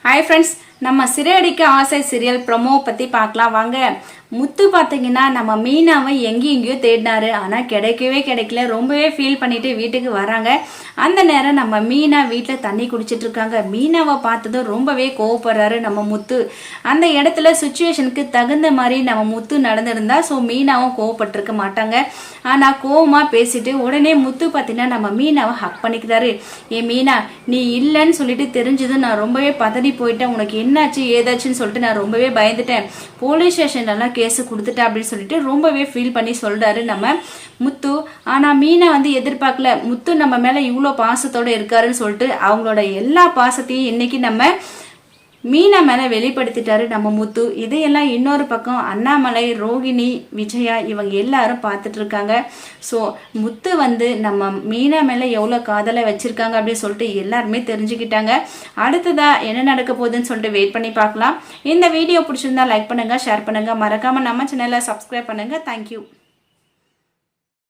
Hi friends நம்ம சிறையடிக்க ஆசை serial promo பத்தி பார்க்கலாம் வாங்க. முத்து பாத்தீங்கன்னா நம்ம மீனாவை எங்கேயோ தேடினாரு, ஆனா கிடைக்கல. ரொம்பவே ஃபீல் பண்ணிட்டு வீட்டுக்கு வராங்க. அந்த நேரம் நம்ம மீனா வீட்டுல தண்ணி குடிச்சிட்டு இருக்காங்க. மீனாவை பார்த்ததும் ரொம்பவே கோவப்படுறாரு நம்ம முத்து. அந்த இடத்துல சுச்சுவேஷனுக்கு தகுந்த மாதிரி நம்ம முத்து நடந்திருந்தா மீனாவும் கோவப்பட்டிருக்க மாட்டாங்க. ஆனா கோவமா பேசிட்டு உடனே முத்து பாத்தீங்கன்னா நம்ம மீனாவை ஹக் பண்ணிக்கிறாரு. ஏ மீனா, நீ இல்லைன்னு சொல்லிட்டு தெரிஞ்சதும் நான் ரொம்பவே பதறி போயிட்டேன். உனக்கு என்னாச்சு ஏதாச்சுன்னு சொல்லிட்டு நான் ரொம்பவே பயந்துட்டேன். போலீஸ் ஸ்டேஷன்லாம் கேஸ் கொடுத்துட்டேன் அப்படின்னு சொல்லிட்டு ரொம்பவே ஃபீல் பண்ணி சொல்றாரு நம்ம முத்து. ஆனா மீனா எதிர்பார்க்கல முத்து நம்ம மேல இவ்வளோ பாசத்தோட இருக்காருன்னு சொல்லிட்டு அவங்களோட எல்லா பாசத்தையும் இன்னைக்கு நம்ம மீனா மேல வெளிப்படுத்திட்டாரு நம்ம முத்து. இதையெல்லாம் இன்னொரு பக்கம் அண்ணாமலை, ரோகிணி, விஜயா இவங்க எல்லாரும் பார்த்துட்டு இருக்காங்க. ஸோ முத்து நம்ம மீனா மேல எவ்வளோ காதலை வச்சிருக்காங்க அப்படின்னு சொல்லிட்டு எல்லாருமே தெரிஞ்சுக்கிட்டாங்க. அடுத்ததா என்ன நடக்க போகுதுன்னு சொல்லிட்டு வெயிட் பண்ணி பார்க்கலாம். இந்த வீடியோ பிடிச்சிருந்தா லைக் பண்ணுங்க, ஷேர் பண்ணுங்க, மறக்காம நம்ம சேனலை சப்ஸ்கிரைப் பண்ணுங்க. தேங்க்யூ.